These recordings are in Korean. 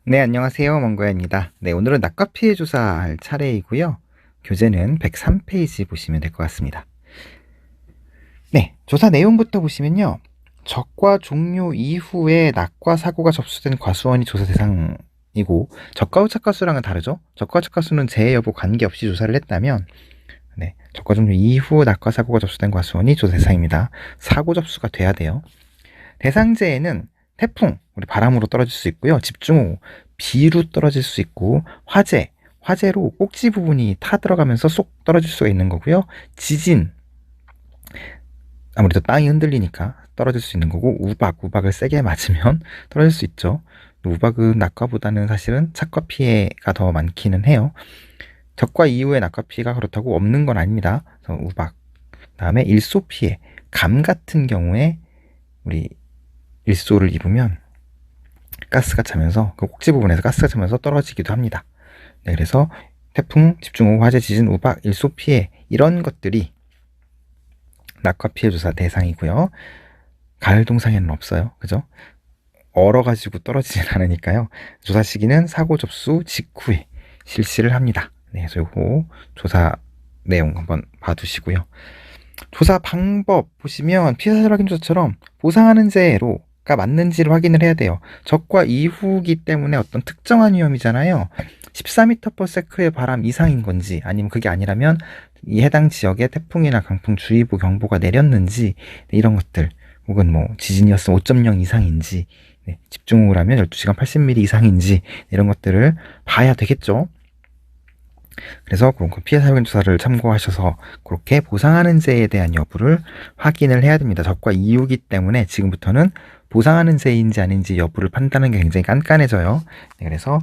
네, 안녕하세요. 먼거야입니다. 네, 오늘은 낙과 피해 조사할 차례이고요. 교재는 103페이지 보시면 될 것 같습니다. 네, 조사 내용부터 보시면요. 적과 종료 이후에 낙과 사고가 접수된 과수원이 조사 대상이고, 적과 후착과수랑은 다르죠. 적과 후착과수는 재해 여부 관계없이 조사를 했다면, 네, 적과 종료 이후 낙과 사고가 접수된 과수원이 조사 대상입니다. 사고 접수가 돼야 돼요. 대상재해는 태풍, 우리 바람으로 떨어질 수 있고요. 집중호우, 비로 떨어질 수 있고, 화재로 꼭지 부분이 타 들어가면서 쏙 떨어질 수가 있는 거고요. 지진, 아무래도 땅이 흔들리니까 떨어질 수 있는 거고, 우박을 세게 맞으면 떨어질 수 있죠. 우박은 낙과보다는 사실은 착과 피해가 더 많기는 해요. 적과 이후의 낙과 피해가 그렇다고 없는 건 아닙니다. 그래서 우박, 다음에 일소 피해, 감 같은 경우에 우리 일소를 입으면 가스가 차면서 그 꼭지 부분에서 가스가 차면서 떨어지기도 합니다. 네, 그래서 태풍, 집중호우, 화재, 지진, 우박, 일소 피해 이런 것들이 낙과 피해 조사 대상이고요. 가을 동상에는 없어요. 그죠? 얼어가지고 떨어지진 않으니까요. 조사 시기는 사고 접수 직후에 실시를 합니다. 네, 그래서 요거 조사 내용 한번 봐두시고요. 조사 방법 보시면 피해사실 확인 조사처럼 보상하는 재해로가 맞는지를 확인을 해야 돼요. 적과 이후기 때문에 어떤 특정한 위험이잖아요. 14m/s의 바람 이상인 건지, 아니면 그게 아니라면 이 해당 지역에 태풍이나 강풍 주의보 경보가 내렸는지, 이런 것들, 혹은 뭐 지진이었으면 5.0 이상인지, 집중호우라면 12시간 80mm 이상인지, 이런 것들을 봐야 되겠죠. 그래서 그런 피해 사용 조사를 참고하셔서 그렇게 보상하는 재에 대한 여부를 확인을 해야 됩니다. 적과 이유기 때문에 지금부터는 보상하는 재인지 아닌지 여부를 판단하는 게 굉장히 깐깐해져요. 네, 그래서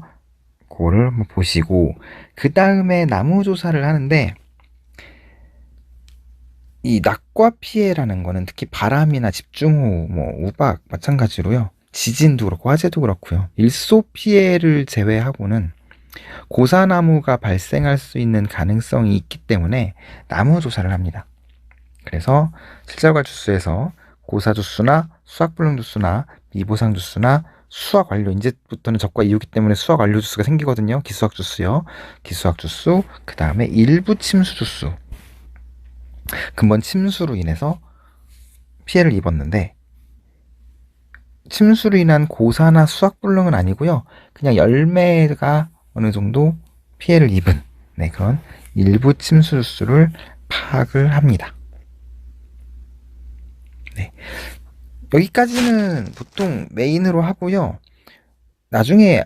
그거를 한번 보시고, 그 다음에 나무 조사를 하는데, 이 낙과 피해라는 거는 특히 바람이나 집중호우, 뭐 우박 마찬가지로요. 지진도 그렇고 화재도 그렇고요. 일소 피해를 제외하고는 고사나무가 발생할 수 있는 가능성이 있기 때문에 나무 조사를 합니다. 그래서 실질과 주수에서 고사주수나 수확불능주수나 미보상주수나 수확완료, 이제부터는 적과 이유기 때문에 수확완료 주수가 생기거든요. 기수학주수요. 기수학주수, 그 다음에 일부 침수주수. 근본 침수로 인해서 피해를 입었는데, 침수로 인한 고사나 수확불능은 아니고요. 그냥 열매가 어느 정도 피해를 입은 그런 일부 침수수를 파악을 합니다. 네. 여기까지는 보통 메인으로 하고요. 나중에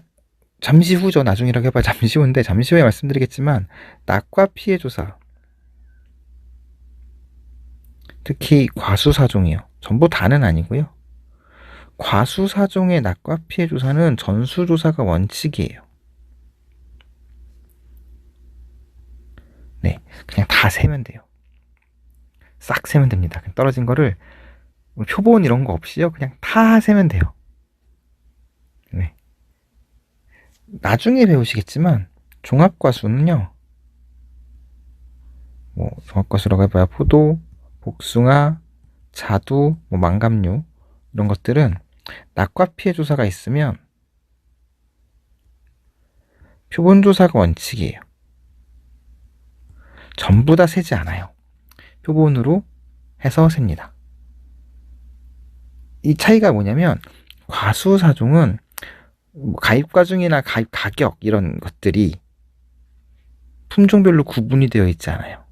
잠시 후죠. 나중이라고 해봐야 잠시 후인데 잠시 후에 말씀드리겠지만, 낙과 피해 조사, 특히 과수사종이요. 전부 다는 아니고요. 과수사종의 낙과 피해 조사는 전수조사가 원칙이에요. 네, 그냥 다 세면 돼요. 싹 세면 됩니다. 떨어진 거를 표본 이런 거 없이요. 그냥 다 세면 돼요. 네. 나중에 배우시겠지만 종합과수는요. 뭐 종합과수라고 해봐야 포도, 복숭아, 자두, 뭐 망감류 이런 것들은 낙과 피해 조사가 있으면 표본 조사가 원칙이에요. 전부 다 세지 않아요. 표본으로 해서 셉니다. 이 차이가 뭐냐면, 과수사종은 가입과중이나 가입 가격 이런 것들이 품종별로 구분이 되어 있지 않아요.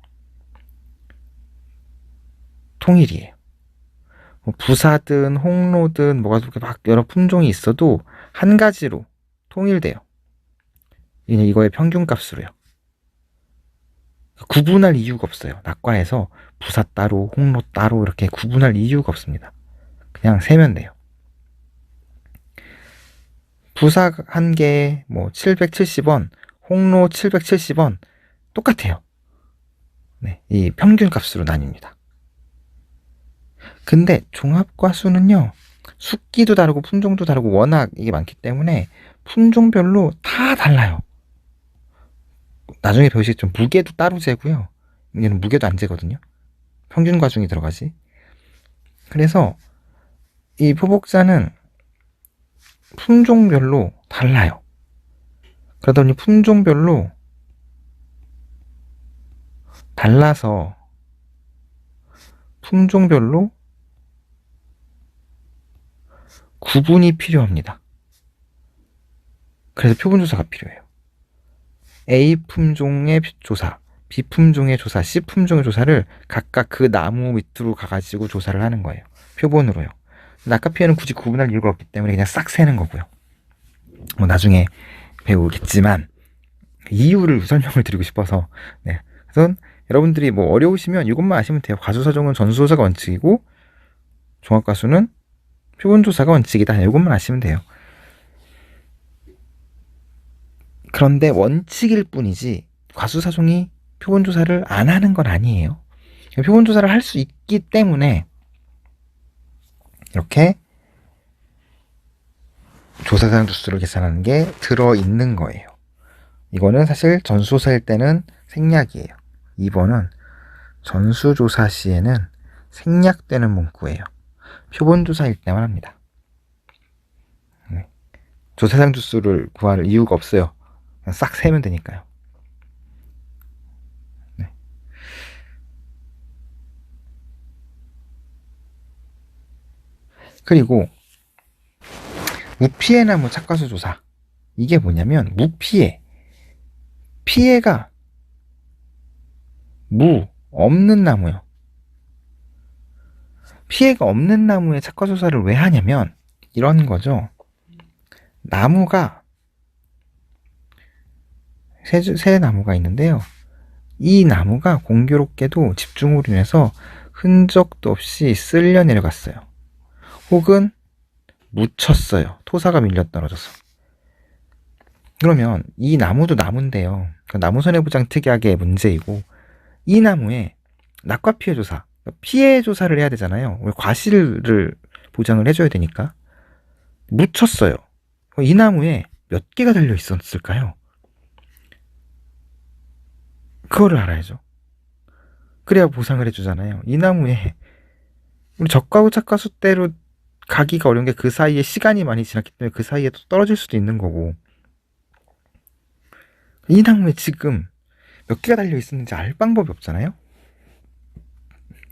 통일이에요. 뭐 부사든 홍로든 뭐가 그렇게 막 여러 품종이 있어도 한 가지로 통일돼요. 이거의 평균값으로요. 구분할 이유가 없어요. 낙과에서 부사 따로, 홍로 따로 이렇게 구분할 이유가 없습니다. 그냥 세면 돼요. 부사 한 개에 뭐 770원, 홍로 770원 똑같아요. 네, 이 평균값으로 나뉩니다. 근데 종합과수는요, 숙기도 다르고 품종도 다르고 워낙 이게 많기 때문에 품종별로 다 달라요. 나중에 배우시겠지만 무게도 따로 재고요. 얘는 무게도 안 재거든요. 평균 과중이 들어가지. 그래서 이 포복자는 품종별로 달라요. 그러다 보니 품종별로 달라서 품종별로 구분이 필요합니다. 그래서 표본조사가 필요해요. A 품종의 조사, B 품종의 조사, C 품종의 조사를 각각 그 나무 밑으로 가가지고 조사를 하는 거예요. 표본으로요. 낙카피에는 굳이 구분할 이유가 없기 때문에 그냥 싹 세는 거고요. 뭐 나중에 배우겠지만 이유를 설명을 드리고 싶어서. 네. 그래서 여러분들이 뭐 어려우시면 이것만 아시면 돼요. 과수사종은 전수조사가 원칙이고 종합과수는 표본조사가 원칙이다. 이것만 아시면 돼요. 그런데 원칙일 뿐이지 과수사종이 표본조사를 안 하는 건 아니에요. 표본조사를 할 수 있기 때문에 이렇게 조사상 주수를 계산하는 게 들어있는 거예요. 이거는 사실 전수조사일 때는 생략이에요. 2번은 전수조사 시에는 생략되는 문구예요. 표본조사일 때만 합니다. 조사상 주수를 구할 이유가 없어요. 그냥 싹 세면 되니까요. 네. 그리고 무피해 나무 착과수 조사. 이게 뭐냐면 무피해. 피해가 없는 나무요. 피해가 없는 나무의 착과조사를 왜 하냐면 이런 거죠. 나무가 새 나무가 있는데요. 이 나무가 공교롭게도 집중으로 인해서 흔적도 없이 쓸려 내려갔어요. 혹은 묻혔어요. 토사가 밀려 떨어져서. 그러면 이 나무도 나무인데요. 나무 손해보장 특약의 문제이고 이 나무에 낙과 피해 조사, 피해 조사를 해야 되잖아요. 과실을 보장을 해줘야 되니까. 묻혔어요. 이 나무에 몇 개가 달려 있었을까요? 그거를 알아야죠. 그래야 보상을 해주잖아요. 이 나무에 우리 적과후 착과수 때로 가기가 어려운 게 그 사이에 시간이 많이 지났기 때문에 그 사이에 또 떨어질 수도 있는 거고, 이 나무에 지금 몇 개가 달려 있었는지 알 방법이 없잖아요.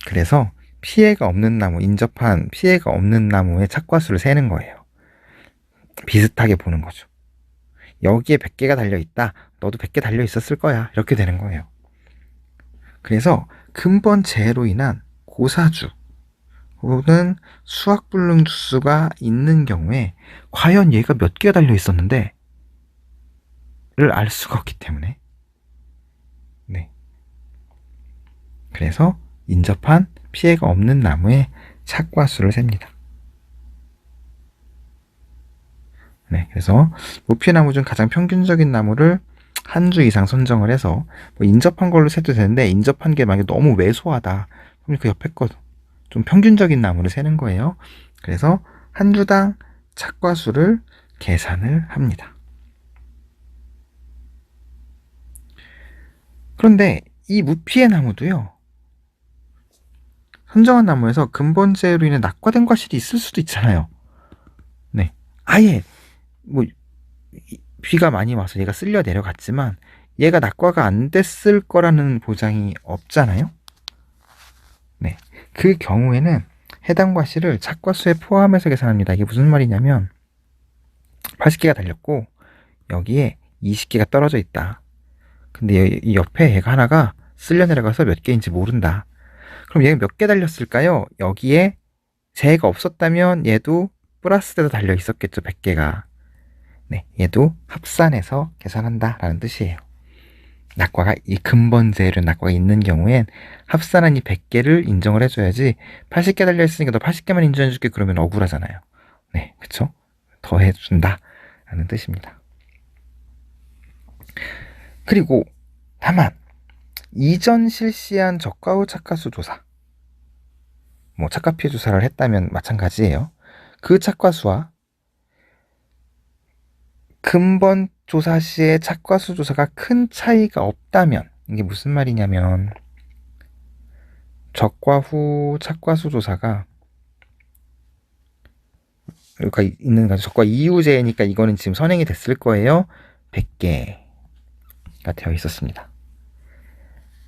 그래서 피해가 없는 나무, 인접한 피해가 없는 나무의 착과수를 세는 거예요. 비슷하게 보는 거죠. 여기에 100개가 달려있다. 너도 100개 달려있었을 거야. 이렇게 되는 거예요. 그래서 근본 재해로 인한 고사주 혹은 수확불능 주수가 있는 경우에 과연 얘가 몇 개가 달려있었는데 를 알 수가 없기 때문에. 네. 그래서 인접한 피해가 없는 나무의 착과수를 셉니다. 네, 그래서 무피해나무 중 가장 평균적인 나무를 한 주 이상 선정을 해서 뭐 인접한 걸로 세도 되는데 인접한 게 만약에 너무 왜소하다 그럼 그 옆에 거 좀 평균적인 나무를 세는 거예요. 그래서 한 주당 착과수를 계산을 합니다. 그런데 이 무피해 나무도요, 선정한 나무에서 근본재해로 인해 낙과된 과실이 있을 수도 있잖아요. 네, 아예 뭐 비가 많이 와서 얘가 쓸려 내려갔지만 얘가 낙과가 안 됐을 거라는 보장이 없잖아요. 네, 그 경우에는 해당 과실을 착과수에 포함해서 계산합니다. 이게 무슨 말이냐면 80개가 달렸고 여기에 20개가 떨어져 있다. 근데 이 옆에 얘가 하나가 쓸려 내려가서 몇 개인지 모른다. 그럼 얘가 몇 개 달렸을까요? 여기에 재해가 없었다면 얘도 플러스 돼서 달려 있었겠죠. 100개가. 네, 얘도 합산해서 계산한다 라는 뜻이에요. 낙과가 이 근본 재해로 낙과가 있는 경우엔 합산한 이 100개를 인정을 해줘야지 80개 달려있으니까 너 80개만 인정해줄게 그러면 억울하잖아요. 네, 그쵸? 더 해준다 라는 뜻입니다. 그리고 다만 이전 실시한 적과후 착과수 조사, 뭐 착과피해 조사를 했다면 마찬가지예요. 그 착과수와 근본 조사 시의 착과수 조사가 큰 차이가 없다면, 이게 무슨 말이냐면 적과후 착과수 조사가 여기가 있는 거죠. 적과 이후 재해니까 이거는 지금 선행이 됐을 거예요. 100개가 되어 있었습니다.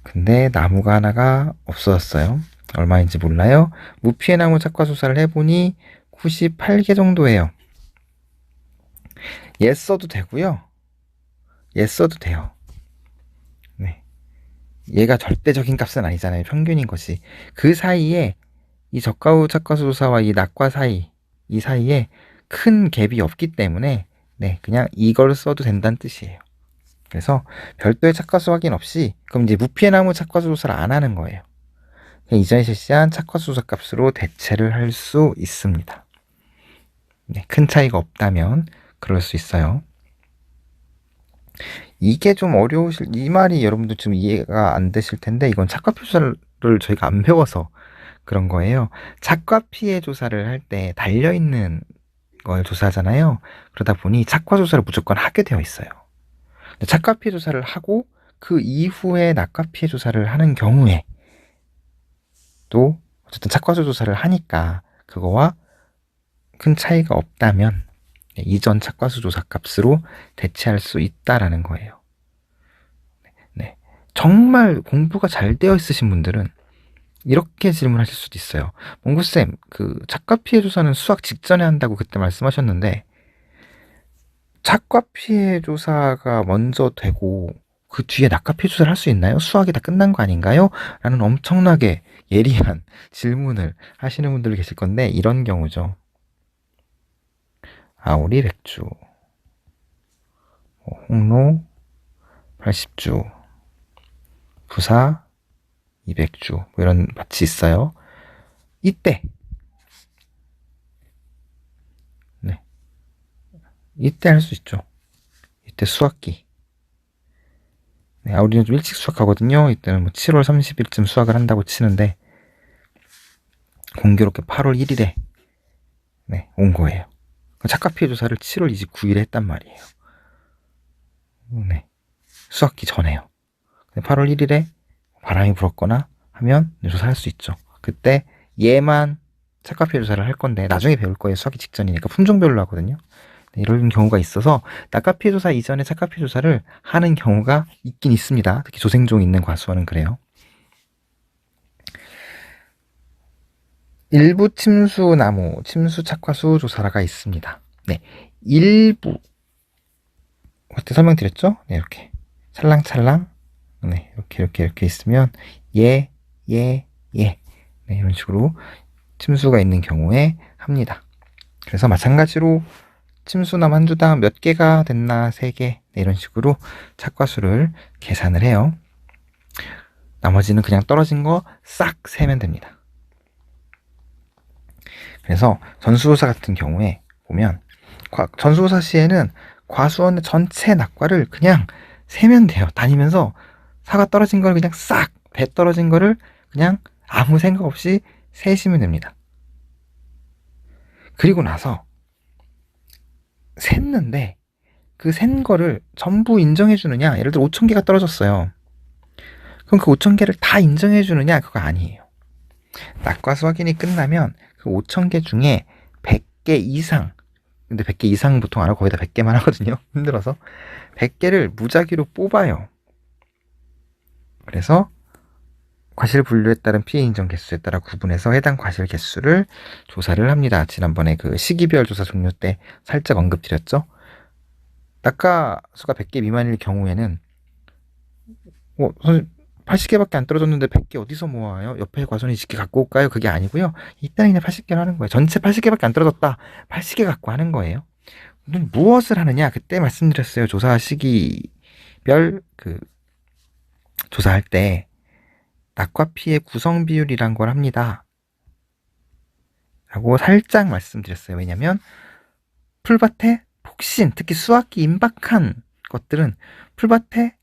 근데 나무가 하나가 없어졌어요. 얼마인지 몰라요. 무피해 나무 착과 조사를 해보니 98개 정도예요. 얘 써도 되고요. 얘 써도 돼요. 네. 얘가 절대적인 값은 아니잖아요. 평균인 것이. 그 사이에 이 저가후 착과수 조사와 이 낙과 사이, 이 사이에 큰 갭이 없기 때문에 네, 그냥 이걸 써도 된다는 뜻이에요. 그래서 별도의 착과수 확인 없이 그럼 이제 무피해 나무 착과수 조사를 안 하는 거예요. 이전에 실시한 착과수 조사 값으로 대체를 할 수 있습니다. 네, 큰 차이가 없다면 그럴 수 있어요. 이게 좀 어려우실, 이 말이 여러분들 좀 이해가 안 되실 텐데 이건 착과 조사를 저희가 안 배워서 그런 거예요. 착과 피해 조사를 할 때 달려있는 걸 조사하잖아요. 그러다 보니 착과 조사를 무조건 하게 되어 있어요. 착과 피해 조사를 하고 그 이후에 낙과 피해 조사를 하는 경우에 또 어쨌든 착과수 조사를 하니까 그거와 큰 차이가 없다면 이전 착과수 조사 값으로 대체할 수 있다라는 거예요. 네. 정말 공부가 잘 되어 있으신 분들은 이렇게 질문하실 수도 있어요. 몽구쌤, 그 착과 피해 조사는 수학 직전에 한다고 그때 말씀하셨는데 착과 피해 조사가 먼저 되고 그 뒤에 낙과 피해 조사를 할 수 있나요? 수학이 다 끝난 거 아닌가요? 라는 엄청나게 예리한 질문을 하시는 분들 계실 건데 이런 경우죠. 아오리 100주, 홍로 80주, 부사 200주 뭐 이런 밭이 있어요. 이때 네, 이때 할 수 있죠. 이때 수학기. 네, 아오리는 좀 일찍 수학하거든요. 이때는 뭐 7월 30일쯤 수학을 한다고 치는데 공교롭게 8월 1일에 네, 온 거예요. 착과 피해 조사를 7월 29일에 했단 말이에요. 네, 수학기 전에요. 8월 1일에 바람이 불었거나 하면 조사할 수 있죠. 그때 얘만 착과 피해 조사를 할 건데 나중에 배울 거예요. 수학기 직전이니까 품종별로 하거든요. 네, 이런 경우가 있어서 낙과 피해 조사 이전에 착과 피해 조사를 하는 경우가 있긴 있습니다. 특히 조생종 있는 과수원은 그래요. 일부 침수나무, 침수 착과수 조사라가 있습니다. 네, 일부 그때 설명드렸죠? 네, 이렇게 찰랑찰랑, 네, 이렇게 있으면 네, 이런 식으로 침수가 있는 경우에 합니다. 그래서 마찬가지로 침수나무 한 주당 몇 개가 됐나 3개 네, 이런 식으로 착과수를 계산을 해요. 나머지는 그냥 떨어진 거 싹 세면 됩니다. 그래서 전수조사 같은 경우에 보면 전수조사 시에는 과수원의 전체 낙과를 그냥 세면 돼요. 다니면서 사과 떨어진 걸 그냥 싹, 배 떨어진 거를 그냥 아무 생각 없이 세시면 됩니다. 그리고 나서 샜는데 그 센 거를 전부 인정해 주느냐? 예를 들어 5,000개가 떨어졌어요. 그럼 그 5,000개를 다 인정해 주느냐? 그거 아니에요. 낙과수 확인이 끝나면 그 5,000개 중에 100개 이상, 근데 100개 이상 보통 안 하고 거의 다 100개만 하거든요. 힘들어서 100개를 무작위로 뽑아요. 그래서 과실 분류에 따른 피해 인정 개수에 따라 구분해서 해당 과실 개수를 조사를 합니다. 지난번에 그 시기별 조사 종료 때 살짝 언급드렸죠. 낙과수가 100개 미만일 경우에는 80개밖에 안 떨어졌는데 100개 어디서 모아요? 옆에 과수원이 20개 갖고 올까요? 그게 아니고요. 이때는 그냥 80개를 하는 거예요. 전체 80개밖에 안 떨어졌다. 80개 갖고 하는 거예요. 무엇을 하느냐? 그때 말씀드렸어요. 조사 시기별 조사할 때 낙과 피해 구성 비율이란 걸 합니다. 라고 살짝 말씀드렸어요. 왜냐면 풀밭에 폭신, 특히 수학기 임박한 것들은 풀밭에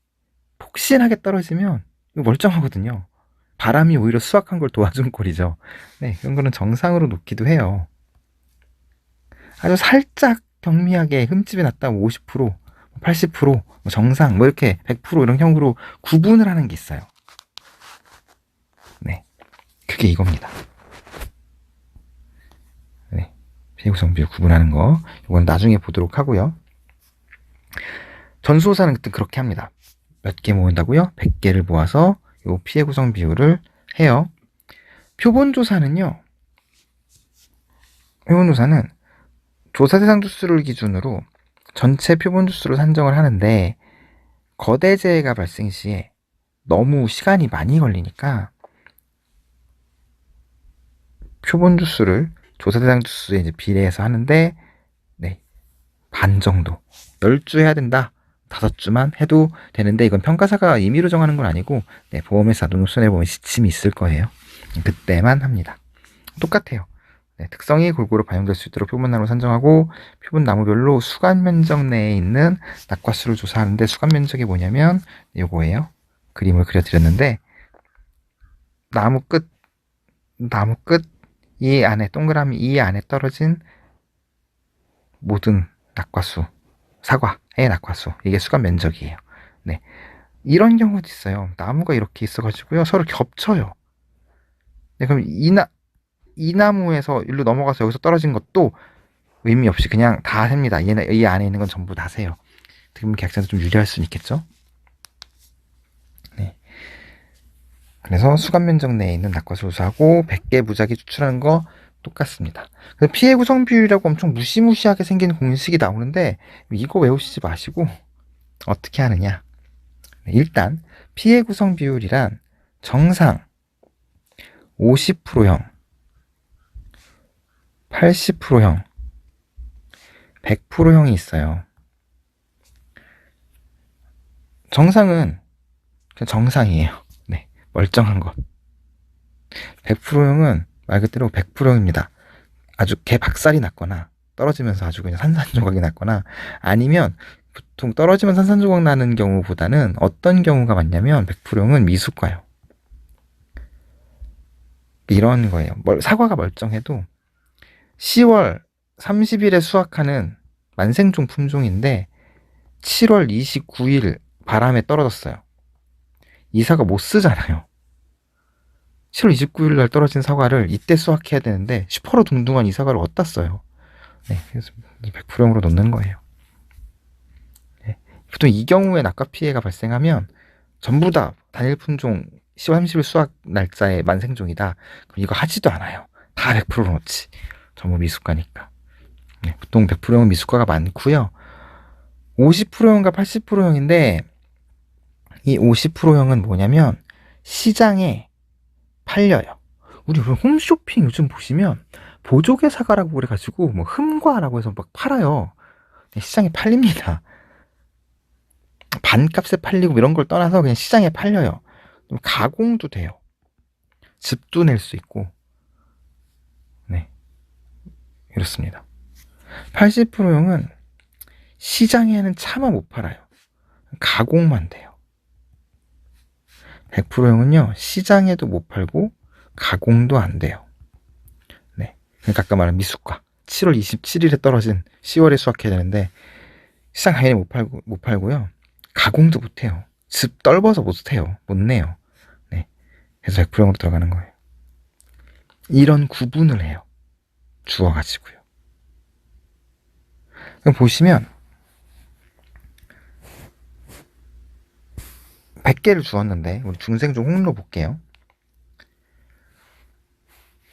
폭신하게 떨어지면 멀쩡하거든요. 바람이 오히려 수확한 걸 도와준 꼴이죠. 네, 이런 거는 정상으로 놓기도 해요. 아주 살짝 경미하게 흠집이 났다 50%, 80%, 정상, 이렇게 100% 이런 형으로 구분을 하는 게 있어요. 네, 그게 이겁니다. 네, 피해 구성 비율 구분하는 거, 이건 나중에 보도록 하고요. 전수조사는 그때 그렇게 합니다. 몇 개 모은다고요? 100개를 모아서 요 피해 구성 비율을 해요. 표본조사는 조사 대상 주수를 기준으로 전체 표본 주수를 산정을 하는데, 거대재해가 발생 시에 너무 시간이 많이 걸리니까 표본 주수를 조사 대상 주수에 이제 비례해서 하는데, 네, 반 정도. 10주 해야 된다. 5주만 해도 되는데, 이건 평가사가 임의로 정하는 건 아니고, 네, 보험회사 농수손해보험 지침이 있을 거예요. 그때만 합니다. 똑같아요. 네, 특성이 골고루 반영될 수 있도록 표본나무를 산정하고, 표본 나무별로 수간 면적 내에 있는 낙과수를 조사하는데, 수간 면적이 뭐냐면 요거예요. 그림을 그려드렸는데, 나무 끝 이 안에, 동그라미 이 안에 떨어진 모든 낙과수, 사과의 낙과수, 이게 수간 면적이에요. 네, 이런 경우도 있어요. 나무가 이렇게 있어가지고요, 서로 겹쳐요. 네, 그럼 이 나무에서 일로 넘어가서 여기서 떨어진 것도 의미 없이 그냥 다 셉니다. 이 안에 있는 건 전부 다 세요. 그럼 계약자한테 좀 유리할 수는 있겠죠? 네. 그래서 수간 면적 내에 있는 낙과수 조사하고 100개 무작위 추출하는 거 똑같습니다. 피해 구성 비율이라고 엄청 무시무시하게 생긴 공식이 나오는데, 이거 외우시지 마시고 어떻게 하느냐. 일단 피해 구성 비율이란 정상 50%형, 80%형, 100%형이 있어요. 정상은 그냥 정상이에요. 네, 멀쩡한 것. 100%형은 말 그대로 100%형입니다. 아주 개박살이 났거나 떨어지면서 아주 그냥 산산조각이 났거나, 아니면 보통 떨어지면 산산조각 나는 경우보다는 어떤 경우가 많냐면 100%형은 미숙과요. 이런 거예요. 사과가 멀쩡해도 10월 30일에 수확하는 만생종 품종인데 7월 29일 바람에 떨어졌어요. 이 사과 못 쓰잖아요. 7월 29일 날 떨어진 사과를 이때 수확해야 되는데 시퍼러둥둥한 이 사과를 어디다 써요. 네, 그래서 100%형으로 놓는 거예요. 네, 보통 이 경우에 낙과 피해가 발생하면 전부 다 단일 품종 10월 30일 수확 날짜에 만생종이다. 그럼 이거 하지도 않아요. 다 100%로 놓지. 전부 미숙가니까. 네, 보통 100%형은 미숙가가 많고요. 50%형과 80%형인데 이 50%형은 뭐냐면 시장에 팔려요. 우리 홈쇼핑 요즘 보시면 보조개 사과라고 그래가지고 뭐 흠과라고 해서 막 팔아요. 시장에 팔립니다. 반값에 팔리고 이런 걸 떠나서 그냥 시장에 팔려요. 가공도 돼요. 즙도 낼 수 있고. 네, 이렇습니다. 80%형은 시장에는 차마 못 팔아요. 가공만 돼요. 100%형은요, 시장에도 못 팔고 가공도 안 돼요. 네, 그러니까 아까 말한 미숙과 7월 27일에 떨어진 10월에 수확해야 되는데 시장 당연히 못 팔고요. 가공도 못 해요. 즙 떨궈서 못 해요. 못 내요. 네, 그래서 100%형으로 들어가는 거예요. 이런 구분을 해요. 주어가지고요. 그럼 보시면 100개를 주었는데 우리 중생종 홍로 볼게요.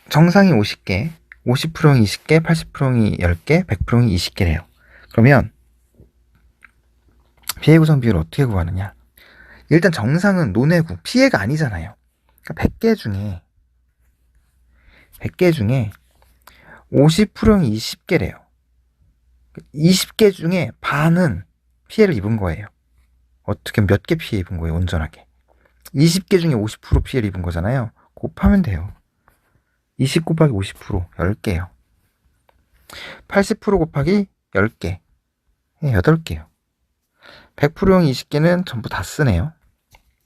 정상이 50개, 50%형이 20개, 80%형이 10개, 100%형이 20개래요. 그러면 피해 구성 비율을 어떻게 구하느냐? 일단 정상은 논해구, 피해가 아니잖아요. 그러니까 100개 중에 50%형이 20개래요. 20개 중에 반은 피해를 입은 거예요. 어떻게 몇 개 피해 입은 거예요, 온전하게. 20개 중에 50% 피해를 입은 거잖아요. 곱하면 돼요. 20 곱하기 50%, 10개요. 80% 곱하기 10개, 8개요. 100%형 20개는 전부 다 쓰네요.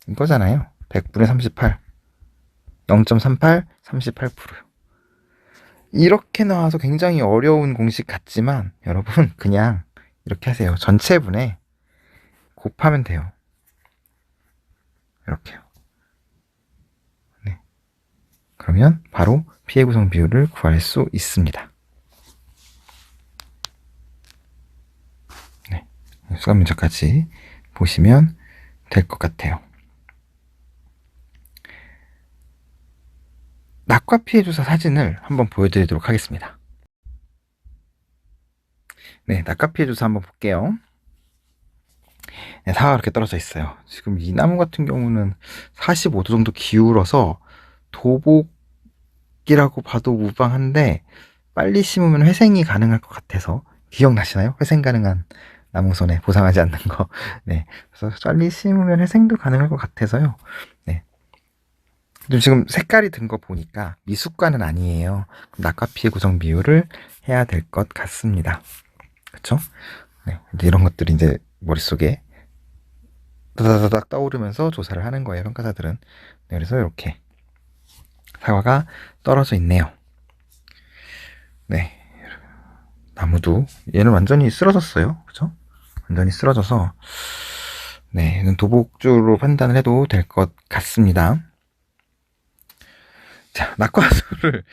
이거잖아요. 100분의 38, 0.38, 38%요. 이렇게 나와서 굉장히 어려운 공식 같지만 여러분 그냥 이렇게 하세요. 전체분에 곱하면 돼요. 이렇게요. 네. 그러면 바로 피해 구성 비율을 구할 수 있습니다. 네. 수감 면적까지 보시면 될 것 같아요. 낙과 피해 조사 사진을 한번 보여드리도록 하겠습니다. 네, 낙과 피해 조사 한번 볼게요. 네, 사과가 이렇게 떨어져 있어요. 지금 이 나무 같은 경우는 45도 정도 기울어서 도복이라고 봐도 무방한데 빨리 심으면 회생이 가능할 것 같아서, 기억나시나요? 회생 가능한 나무손에 보상하지 않는 거. 네, 그래서 빨리 심으면 회생도 가능할 것 같아서요. 네. 지금 색깔이 든 거 보니까 미숫가는 아니에요. 낙과 피해 구성 비율을 해야 될 것 같습니다. 그쵸? 네, 이런 것들이 이제 머릿속에 다다다닥 떠오르면서 조사를 하는 거예요, 평가사들은. 네, 그래서 이렇게 사과가 떨어져 있네요. 네, 나무도 얘는 완전히 쓰러졌어요. 그죠? 완전히 쓰러져서, 네, 얘는 도복주로 판단을 해도 될 것 같습니다. 자, 낙과수를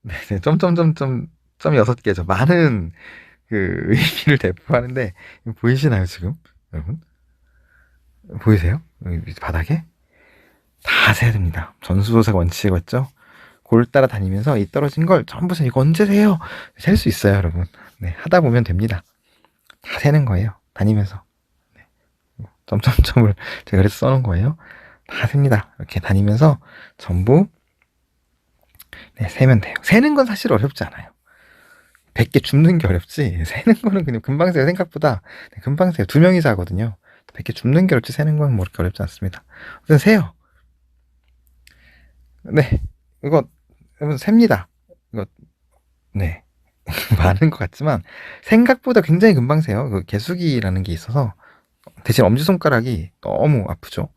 네, 점점점점 6개죠. 많은 그 의미를 대표하는데, 보이시나요, 지금? 여러분? 보이세요? 여기 바닥에? 다 세야 됩니다. 전수조사가 원칙이었죠? 골 따라 다니면서 이 떨어진 걸 전부 이거 언제 세요? 셀 수 있어요, 여러분. 네, 하다 보면 됩니다. 다 세는 거예요. 다니면서. 네. 점점점을 제가 그래서 써놓은 거예요. 다 셉니다. 이렇게 다니면서 전부 네, 세면 돼요. 세는 건 사실 어렵지 않아요. 100개 줍는 게 어렵지, 세는 거는 그냥 금방 세요. 생각보다. 네, 금방 세요. 2명이서 하거든요. 100개 줍는 게 어렵지, 세는 건 뭐 그렇게 어렵지 않습니다. 우선 세요. 네, 이거 여러분 셉니다. 이거 네 많은 것 같지만 생각보다 굉장히 금방 세요. 그 개수기라는 게 있어서 대신 엄지손가락이 너무 아프죠.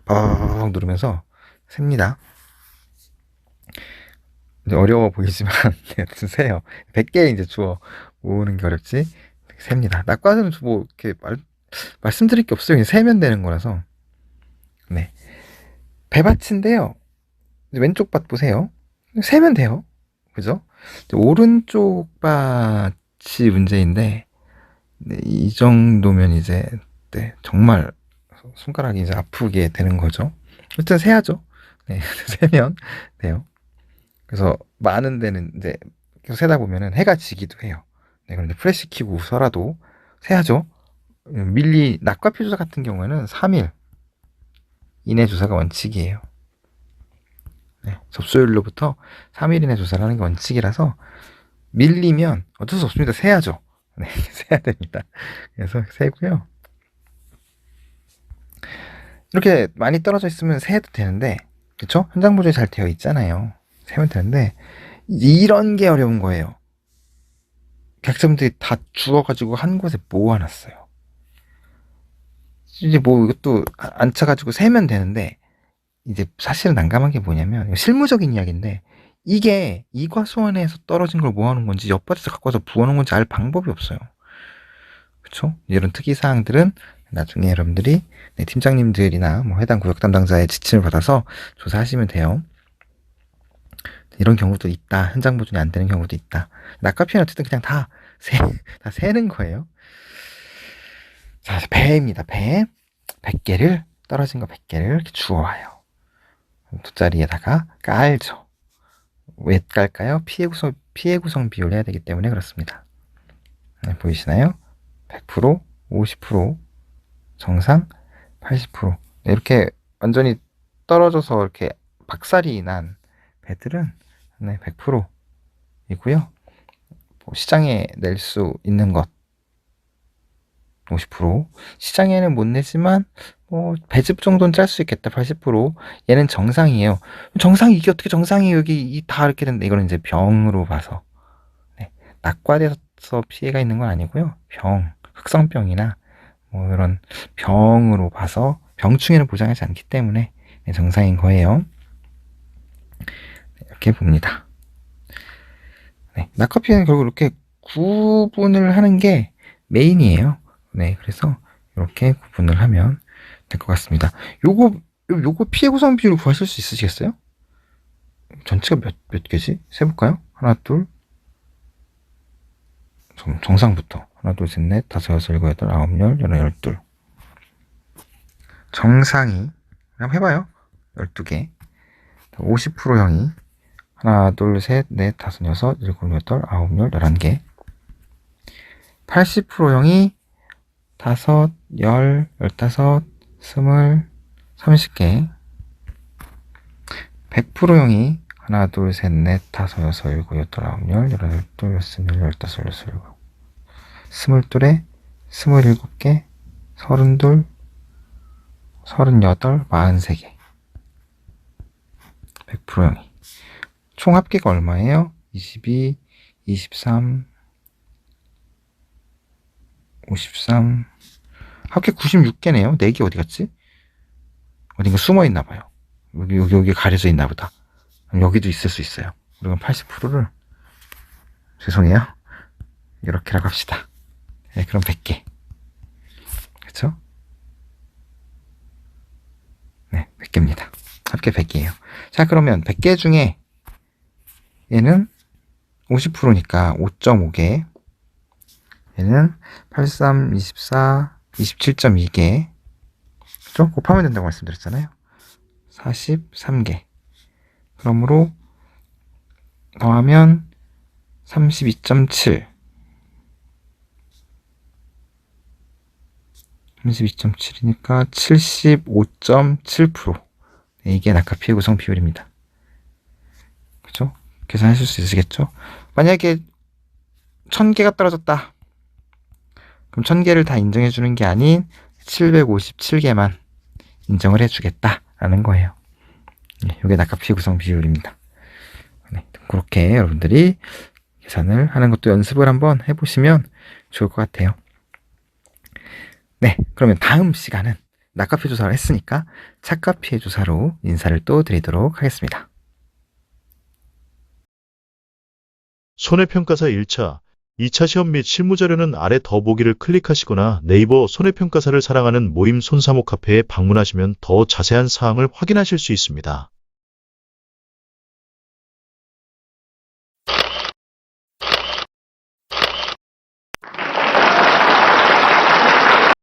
바바바박 누르면서 셉니다. 이제 어려워 보이지만 여튼 세요. 100개 이제 주워 모으는 게 어렵지 셉니다. 낙과는 뭐 이렇게 말씀드릴 게 없어요. 그냥 세면 되는 거라서. 네, 배밭인데요. 왼쪽 밭 보세요. 세면 돼요. 그죠? 오른쪽 밭이 문제인데, 네, 이 정도면 이제 네, 정말 손가락이 이제 아프게 되는 거죠. 일단 세야죠. 네, 세면 돼요. 그래서 많은 데는 이제 계속 세다 보면은 해가 지기도 해요. 네, 그런데 프레시 키고서라도 세야죠. 밀리 낙과 피조사 같은 경우에는 3일 이내 조사가 원칙이에요. 네, 접수일로부터 3일 이내 조사를 하는 게 원칙이라서 밀리면 어쩔 수 없습니다. 세야죠. 네, 세야 됩니다. 그래서 세고요. 이렇게 많이 떨어져 있으면 세도 되는데, 그쵸? 현장 보존이 잘 되어 있잖아요. 세면 되는데, 이런 게 어려운 거예요. 객점들이 다 죽어가지고 한 곳에 모아놨어요. 이제 뭐 이것도 앉혀가지고 세면 되는데, 이제 사실은 난감한 게 뭐냐면, 실무적인 이야기인데, 이게 이과수원에서 떨어진 걸 모아놓은 건지 옆밭에서 갖고 와서 부어놓은 건지 알 방법이 없어요. 그쵸? 이런 특이사항들은 나중에 여러분들이 네, 팀장님들이나 뭐 해당 구역 담당자의 지침을 받아서 조사하시면 돼요. 이런 경우도 있다. 현장 보존이 안 되는 경우도 있다. 낙과 피해는 어쨌든 그냥 다 세는 거예요. 자, 배입니다. 배. 100개를, 떨어진 거 100개를 이렇게 주워와요. 돗자리에다가 깔죠. 왜 깔까요? 피해 구성 비율을 해야 되기 때문에 그렇습니다. 네, 보이시나요? 100%, 50%, 정상, 80%. 네, 이렇게 완전히 떨어져서 이렇게 박살이 난 배들은 네, 100%이고요. 시장에 낼 수 있는 것 50%. 시장에는 못 내지만 뭐 배즙 정도는 짤 수 있겠다. 80%. 얘는 정상이에요. 정상이 이게 어떻게 정상이 여기 다 이렇게 된다. 이거는 이제 병으로 봐서. 네, 낙과돼서 피해가 있는 건 아니고요. 병, 흑성병이나 뭐 이런 병으로 봐서 병충해는 보장하지 않기 때문에 네, 정상인 거예요. 네, 이렇게 봅니다. 네, 낙과 피해는 결국 이렇게 구분을 하는 게 메인이에요. 네, 그래서 이렇게 구분을 하면 될 것 같습니다. 요거 피해 구성 비율을 구하실 수 있으시겠어요? 전체가 몇 개지? 세볼까요? 하나, 둘. 정상부터. 하나, 둘, 셋, 넷, 다섯, 여섯, 일곱, 여덟, 아홉, 열, 열한, 열둘. 정상이 한번 해봐요. 12개. 50%형이 하나, 둘, 셋, 넷, 다섯, 여섯, 일곱, 여덟, 아홉, 열, 11개. 80%형이 다섯, 열, 열다섯, 스물, 30개. 100%형이 하나, 둘, 셋, 넷, 다섯, 여섯, 일곱, 여덟, 아홉, 열, 열한, 열둘, 열셋, 열다섯, 열여섯, 일곱. 22에 27개, 32, 38, 43개. 100%형이. 총 합계가 얼마예요? 22, 23, 53. 합계 96개네요. 4개 어디 갔지? 어딘가 숨어 있나 봐요. 여기 가려져 있나 보다. 여기도 있을 수 있어요. 그러면 80%를 죄송해요. 이렇게라고 합시다. 네, 그럼 100개. 그쵸? 네, 100개입니다. 합계 100개예요. 자, 그러면 100개 중에 얘는 50%니까 5.5개. 얘는 83, 24, 27.2개. 그죠? 곱하면 된다고 말씀드렸잖아요. 43개. 그러므로 더하면 32.7. 32.7이니까 75.7%. 이게 낙하 피해 구성 비율입니다. 그죠? 계산하실 수 있으시겠죠? 만약에 1000개가 떨어졌다. 그럼 1000개를 다 인정해주는 게 아닌 757개만 인정을 해주겠다라는 거예요. 이게 낙하 피해 구성 비율입니다. 네, 그렇게 여러분들이 계산을 하는 것도 연습을 한번 해보시면 좋을 것 같아요. 네, 그러면 다음 시간은 낙하 피해 조사를 했으니까 착각 피해 조사로 인사를 또 드리도록 하겠습니다. 손해평가사 1차, 2차 시험 및 실무자료는 아래 더보기를 클릭하시거나 네이버 손해평가사를 사랑하는 모임 손사모 카페에 방문하시면 더 자세한 사항을 확인하실 수 있습니다.